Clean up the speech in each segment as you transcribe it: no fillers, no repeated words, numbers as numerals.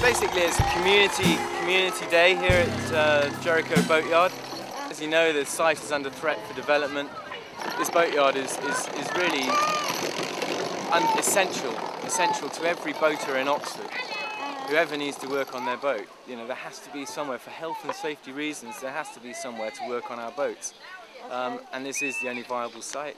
Basically, it's a community day here at Jericho Boatyard. As you know, the site is under threat for development. This boatyard is really essential to every boater in Oxford. Whoever needs to work on their boat, you know, there has to be somewhere, for health and safety reasons, there has to be somewhere to work on our boats. And this is the only viable site.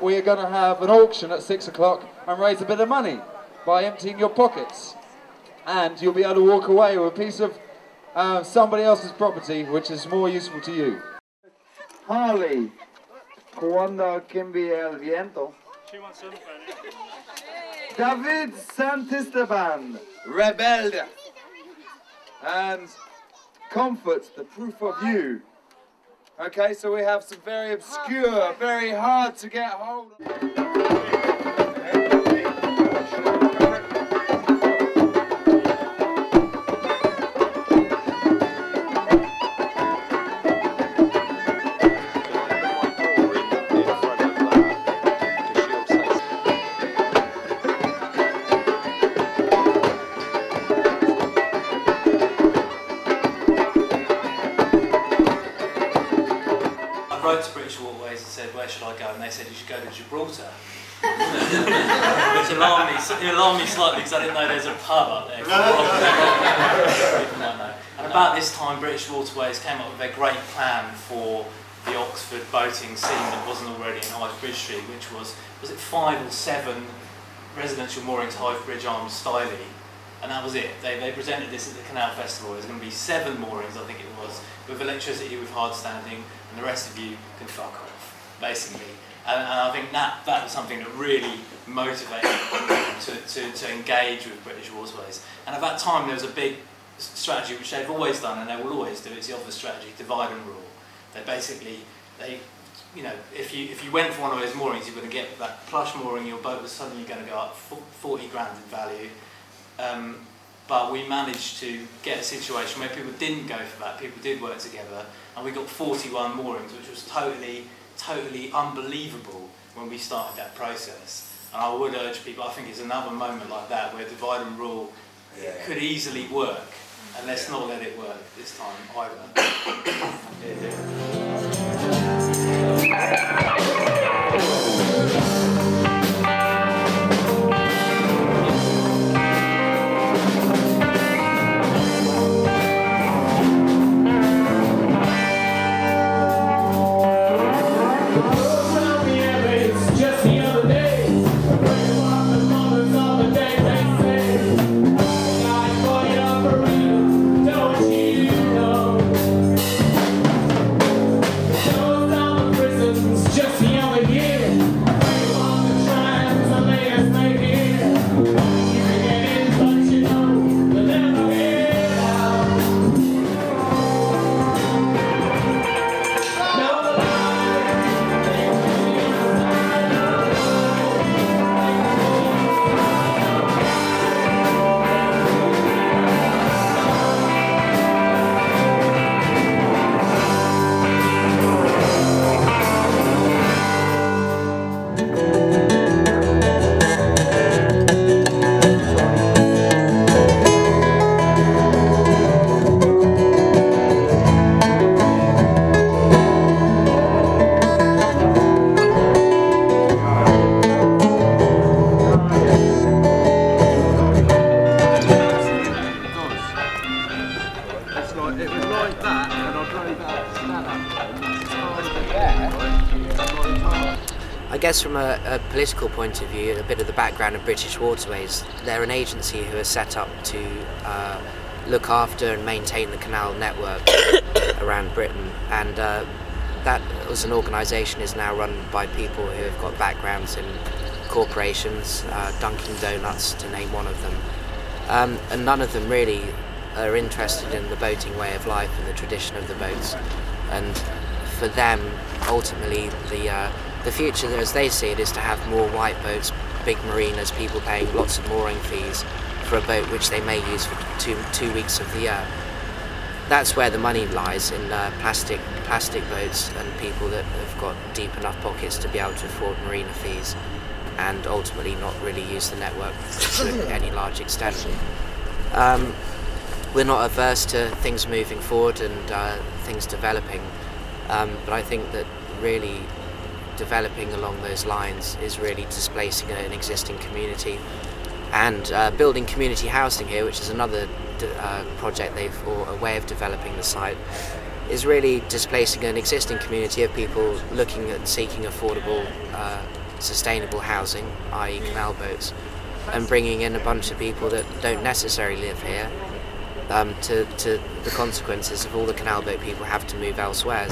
We are going to have an auction at 6 o'clock and raise a bit of money by emptying your pockets. And you'll be able to walk away with a piece of somebody else's property which is more useful to you. Harley, cuando cambia el viento. David Santisteban, Rebelde. And Comfort, the proof of you. Okay, so we have some very obscure, very hard to get hold of. I wrote to British Waterways and said, where should I go? And they said, you should go to Gibraltar. Which alarmed me slightly because I didn't know there's a pub up there. And about this time, British Waterways came up with a great plan for the Oxford boating scene that wasn't already in Hythe Bridge Street, which was it 5 or 7 residential moorings, Hythe Bridge Arms, Styley. And that was it. They presented this at the Canal Festival. There's going to be 7 moorings, I think it was, with electricity, with hard standing, and the rest of you can fuck off, basically. And I think that was something that really motivated them to engage with British Waterways. And at that time there was a big strategy which they've always done, and they will always do. It's the obvious strategy: divide and rule. You know, if you went for one of those moorings, you're going to get that plush mooring. Your boat was suddenly going to go up 40 grand in value. But we managed to get a situation where people didn't go for that, people did work together, and we got 41 moorings, which was totally unbelievable when we started that process. And I would urge people, I think it's another moment like that where divide and rule could easily work, and let's not let it work this time either. I guess from a political point of view, a bit of the background of British Waterways, they're an agency who are set up to look after and maintain the canal network around Britain, and that as an organisation is now run by people who have got backgrounds in corporations, Dunkin' Donuts to name one of them, and none of them really are interested in the boating way of life and the tradition of the boats. And for them, ultimately, the future, as they see it, is to have more white boats big marinas, people paying lots of mooring fees for a boat which they may use for two weeks of the year. That's where the money lies, in plastic boats and people that have got deep enough pockets to be able to afford marina fees and ultimately not really use the network to any large extent. We're not averse to things moving forward and things developing, but I think that really developing along those lines is really displacing an existing community and building community housing here, which is another project or a way of developing the site, is really displacing an existing community of people looking at seeking affordable, sustainable housing, i.e. canal boats, and bringing in a bunch of people that don't necessarily live here to the consequences of all the canal boat people have to move elsewhere.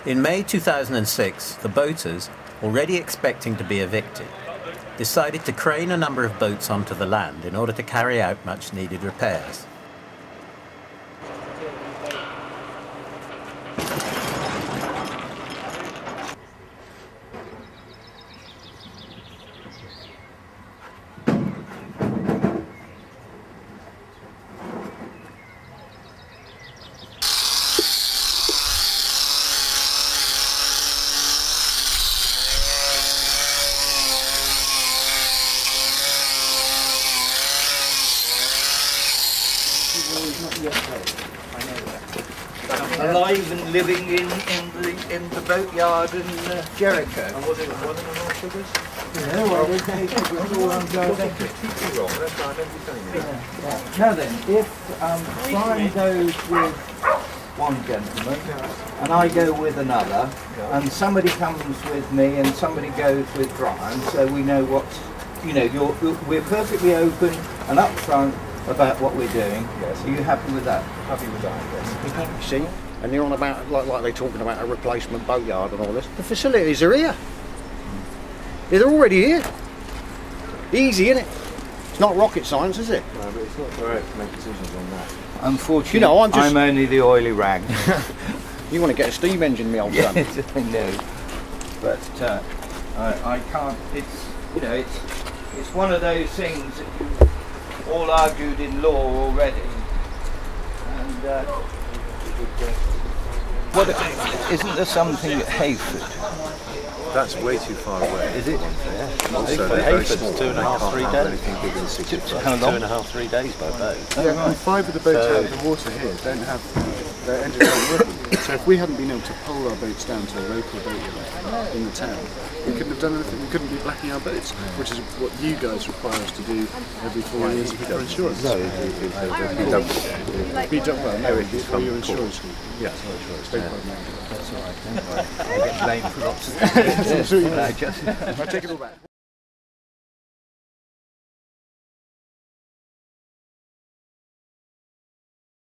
In May 2006, the boaters, already expecting to be evicted, decided to crane a number of boats onto the land in order to carry out much needed repairs. Alive and living in the boatyard in Jericho. And was it 1.5 figures? Yeah, well, we paid it all on diabetic. Now then, if Brian goes with one gentleman and I go with another, and somebody comes with me and somebody goes with Brian, so we know what's, we're perfectly open and upfront about what we're doing. Yes. Are you happy with that? Happy with that, yes. See, and you're on about, like they're talking about a replacement boatyard and all this. The facilities are here. They're already here. Easy, isn't it? It's not rocket science, is it? No, but it's not direct to make decisions on that. Unfortunately, I'm only the oily rag. You want to get a steam engine, me old son. Yes, I know. But I can't. It's one of those things that all argued in law already. And isn't there something at Hayford? That's way too far away. Is it? Yeah. Also, they're very small. 2.5, 3 days. Anything bigger than 6 foot. How long? 2.5, 3 days by boat. Yeah, and 5 of the boats out of the water here don't have their engines working. So if we hadn't been able to pull our boats down to a local boatyard in the town, we couldn't have done anything. We couldn't be blacking our boats, which is what you guys require us to do every 4 years for insurance. No, it'd be double. Be done well. No, it's for your insurance. Yeah, it's not insurance. That's all right. I get blamed for lots of things. I'll take it all back.